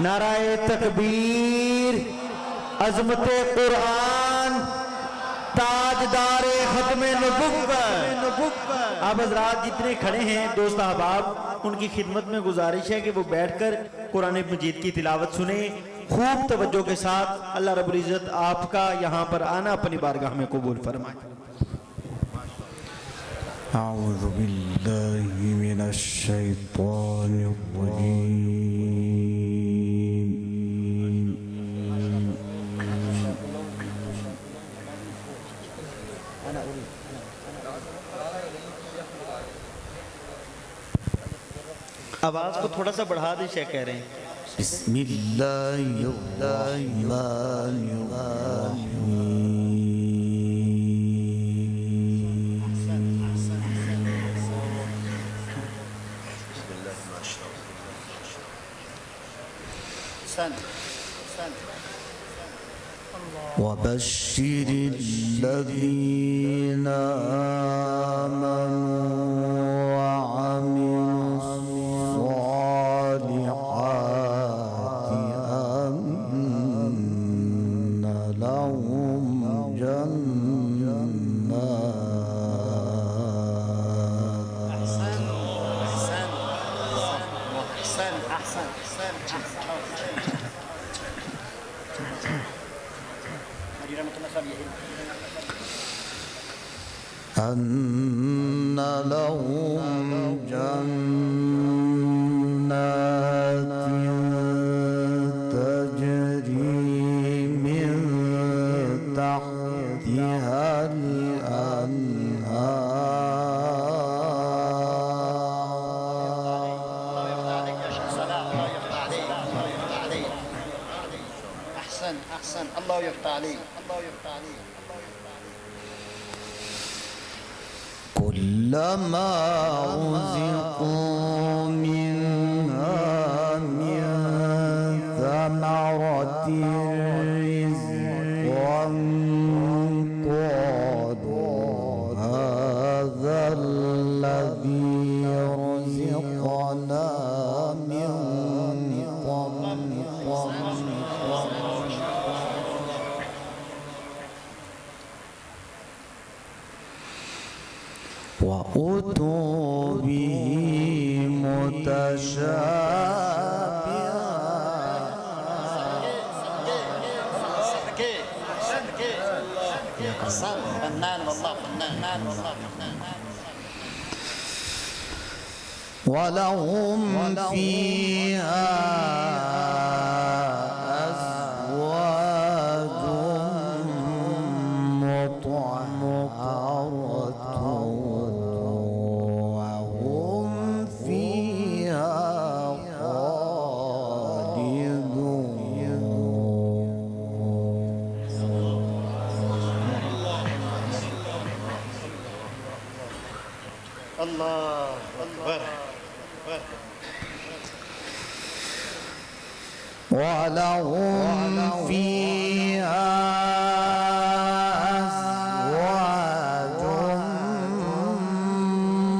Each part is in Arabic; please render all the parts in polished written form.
नाराए तकबीर, अज़मते कुरान, ताजदारे खत्मे नबुव्वत। आप हज़रात जितने खड़े हैं दोस्त अहबाब, उनकी खिदमत में गुजारिश है कि वो बैठकर कुरान मजीद की तिलावत सुने खूब तवज्जो के साथ। अल्लाह रब्बुल इज़्ज़त आपका यहाँ पर आना अपनी बारगाह में कबूल फरमाए। अऊज़ु बिल्लाहि मिनश शैतानिर रजीम। आवाज को थोड़ा सा बढ़ा दे, शेख कह रहे हैं। वबश्शिरिल्लज़ीन आमनू वअमिलुस्सॉलिहाति अन्ना लहुम जन्नातिन तजरी मिन तहतिहल أحسن الله يفتح عليك الله يفتح عليك كلما رزقوا منها من ثمرة رزقا قالوا هذا الذي رزقنا من قبل وأتوا به متشابها فنان والله فنان والله ولهم فيها أزواج مطهرة وهم فيها خالدون. الله أكبر. ولهم فيها أزواج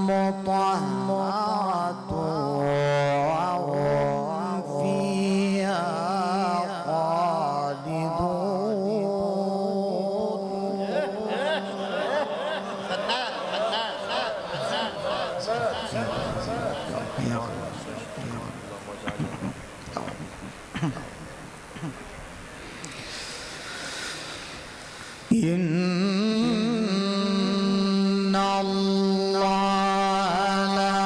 مطهرة وهم فيها خالدون. فنان إن الله لا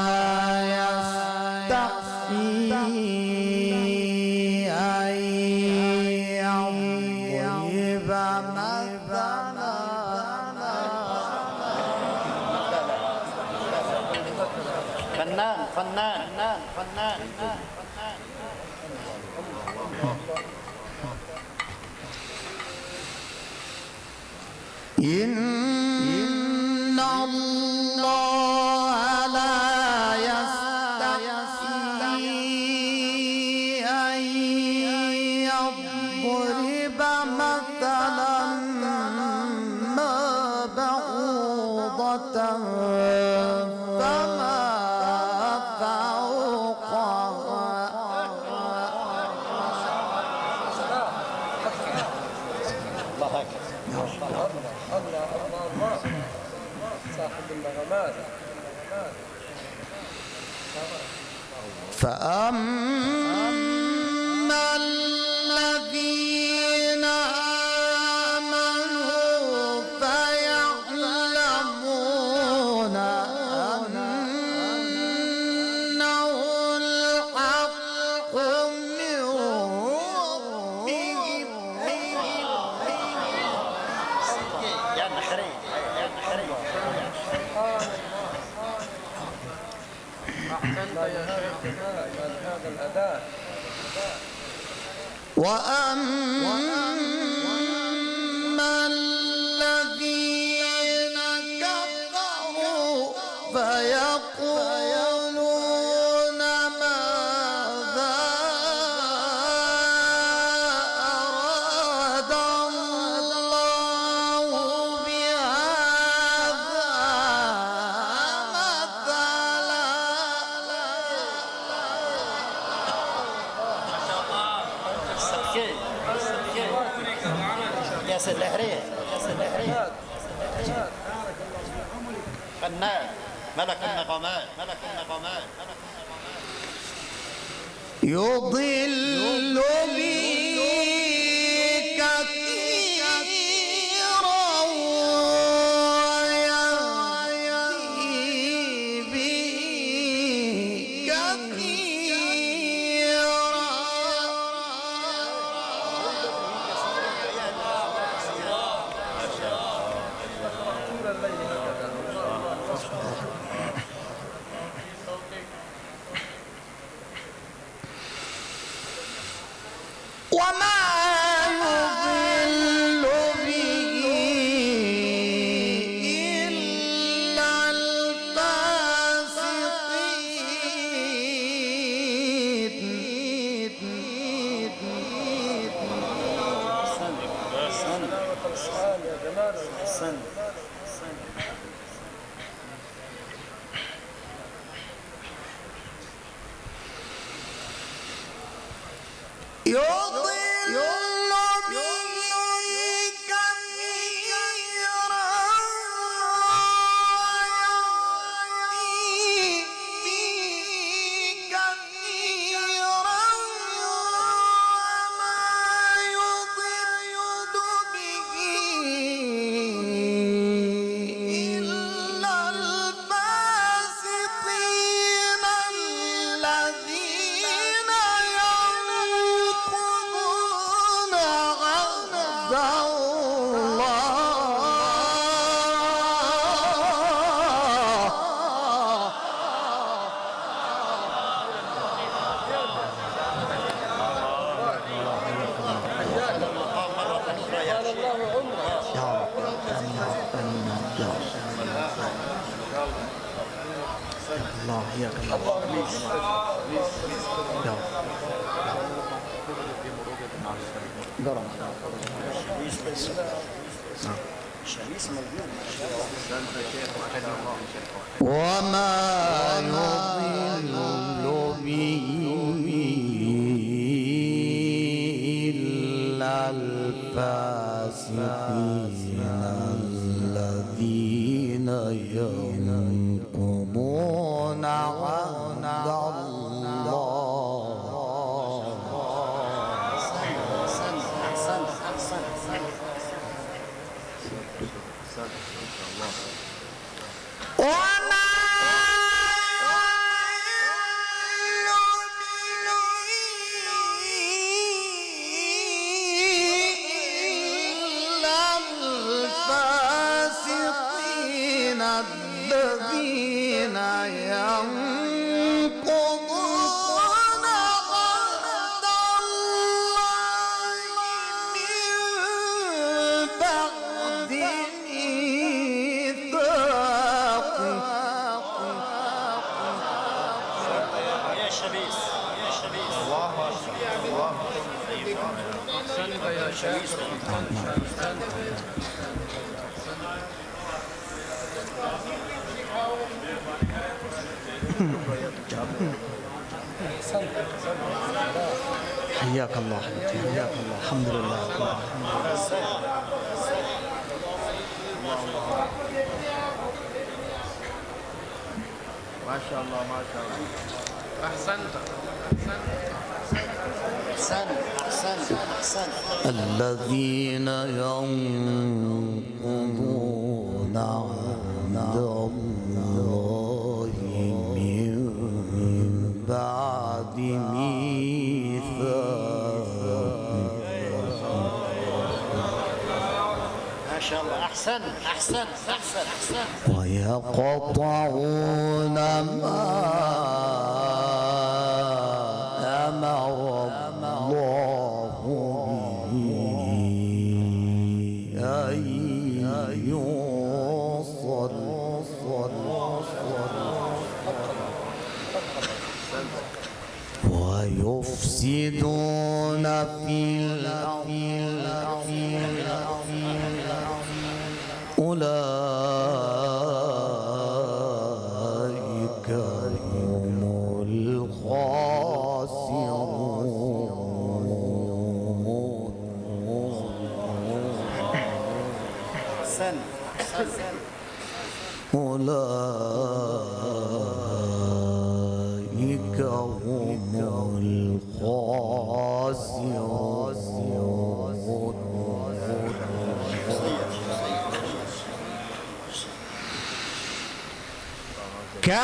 يستحيي أن يضرب مثلا فنان إن الله لا يستحيي أن يضرب مثلا ما بعوضة فما فوقها فأما الذين آمنوا فيعلمون أنه الحق من ربهم يا نحري يا نحري أحسنت يا شيخنا هذا الأداء. وأما الذين كفروا فيقولون ماذا أراد الله بهذا مثلا صدقي يا سلحري يا سلحري فنان ملك النغمات ملك النغمات يضل به كثيرا ويهدي به كثيرا طول الليل هكذا. وما يضل به إلا الفاسقين القرآن يا جمال. يضل به كثيرا ويهدي به كثيرا وما يضل به إلا الفاسقين الذين ينقضون عهد قال الله عمره. الله حياك الله يا وما يضل به إلا الفاسقين الذين ينقضون عهد الله وما يضل إلا الفاسقين الذين ينقضون عهد الله من بعد ميثاقه يا شبيس يا شبيس أحسنت يا شيخ. حياك الله حياك الله الحمد لله ما شاء الله ما شاء الله. أحسنت أحسنت أحسنت أحسنت. الذين ينقضون عهد الله من بعد ميثاقه ما شاء الله. أحسنت أحسنت أحسنت أحسنت. ويقطعون ما أمر الله به أن يوصل ويفسدون في الأرض أولئك هم الخاسرون أحسنت أحسنت. أولئك هم الخاسرون كيف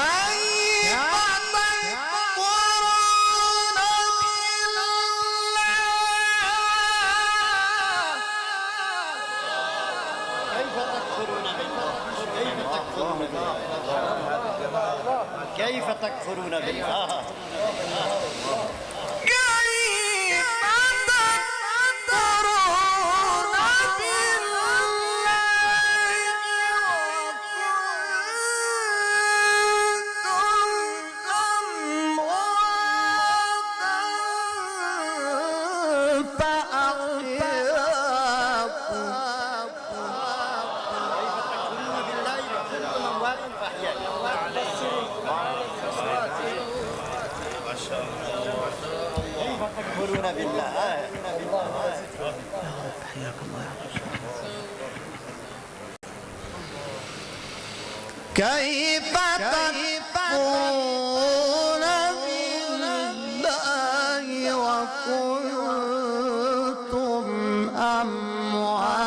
تكفرون بالله؟ كيف تكفرون بالله؟ كيف تكفرون بالله؟ تكفرون بالله. كيف تكفرون بالله وكنتم أمواتا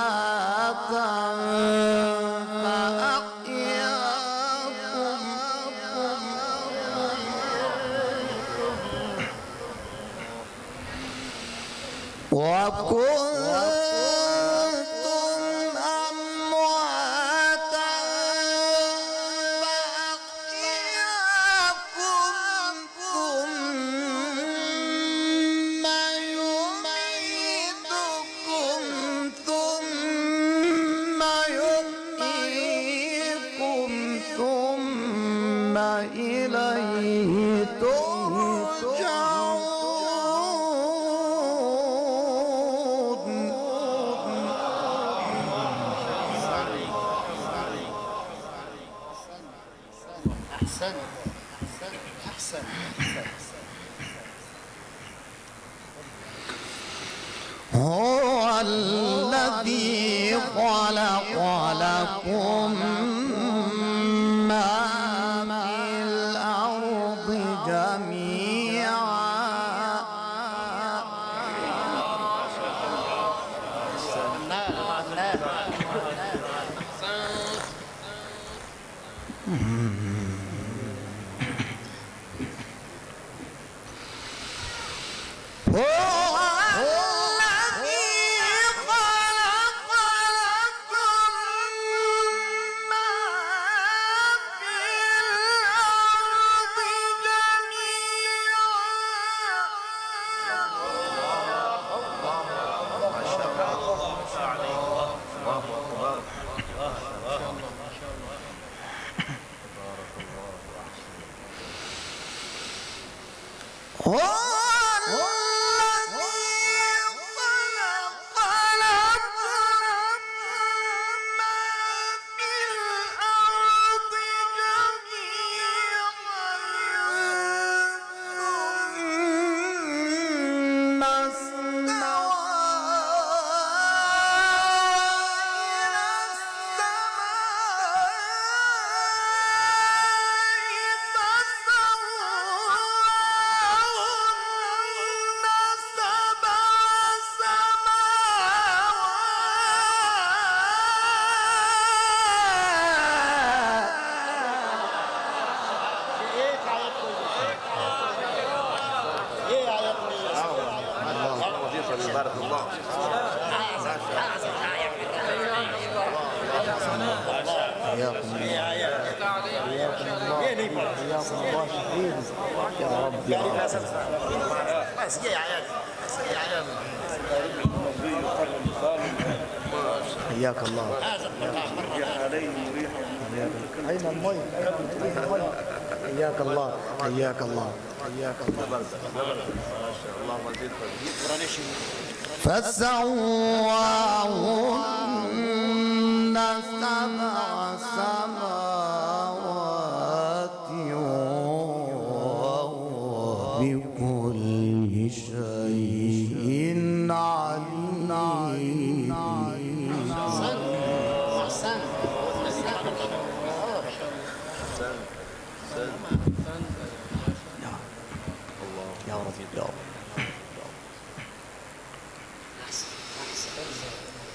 فأحياكم وكنتم أمواتا فأحياكم ثم يميتكم ثم يحييكم ثم إليه ترجعون. أحسنت أحسنت أحسنت. هو الذي خلق لكم ما في الأرض جميعا هو الذي خلق لكم ما في الأرض جميعا يا رب يا رب. بس يا عيال يا عيال حياك الله. هذا المقام أين المي؟ حياك الله حياك الله حياك الله. فسواهن سبع سماوات وهو بكل شيء عليم. أحسن يا رب يا رب.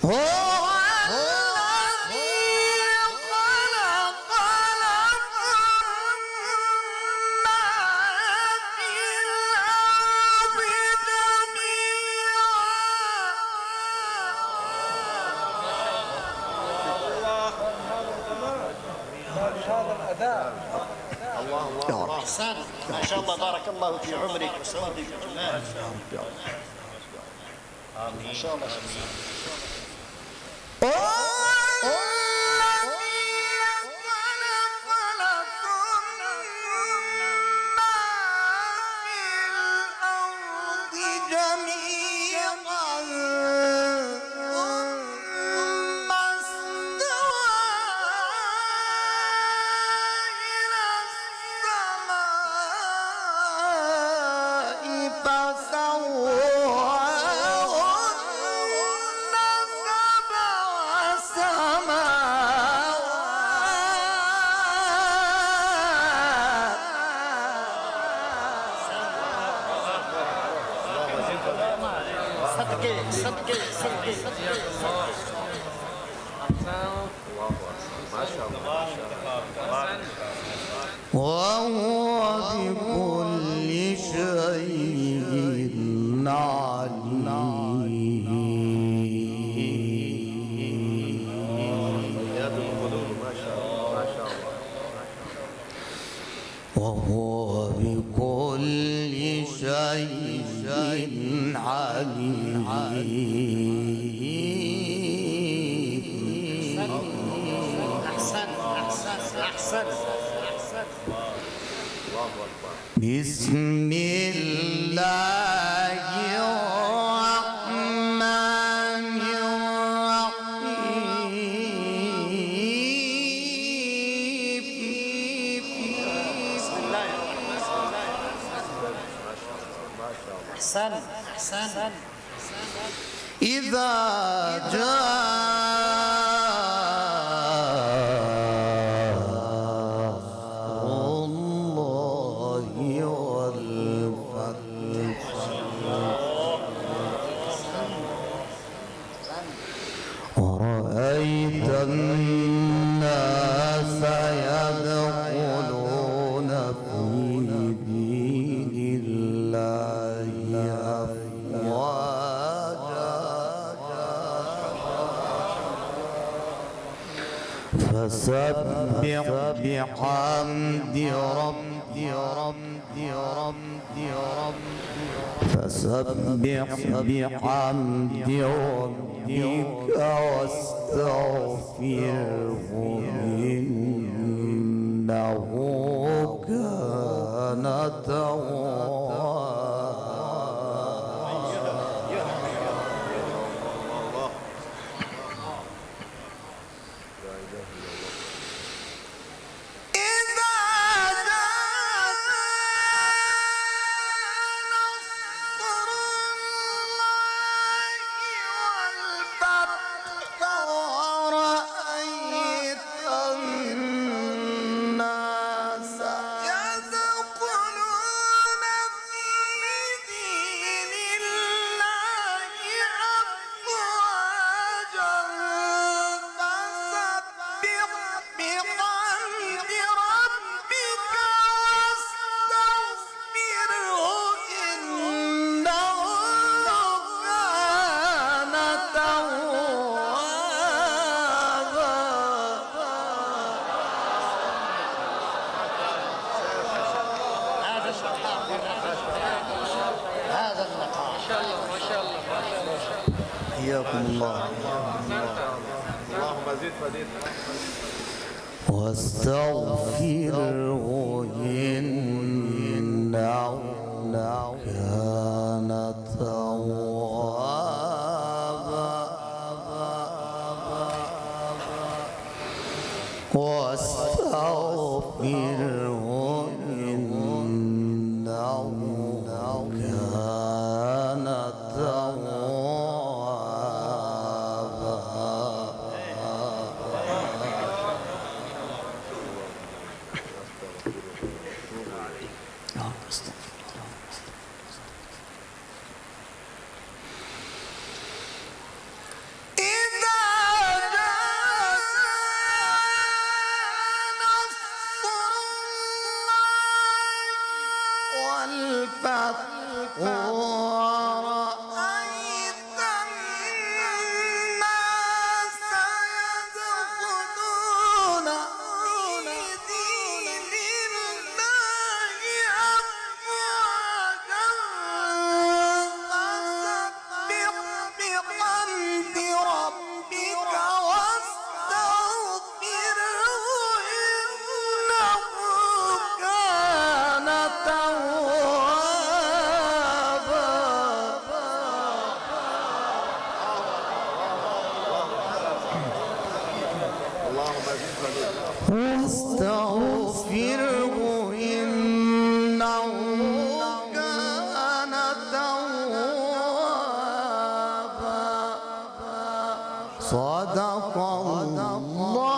هو الذي خلق لكم ما في الأرض يا رب أحسن ما شاء الله بارك الله في عمرك وسعودك وجمالك يا رب. ما شاء الله صدقي صدقي صدقي وهو بكل شيء عليم. وهو بكل شيء عليم. أحسن أحسن أحسن أحسن بسم الله الرحمن الرحيم. أحسن أحسن إذا جاء الله والفتح ورأيت الناس يدخلون في دين الله أفواجا فسبح بحمد فسبح بحمد ربك واستغفره إنه كان توابا. الناس يدخلون في شاء الله ما شاء الله. حياكم الله. اللهم زد فديد. واستغفره إنه كان توابا. واستغفره إنه كان ورأيت الناس يدخلون في دين الله أفواجا فسبح بحمد ربك واستغفره إنه كان واستغفره إنه كان توابا. صدق الله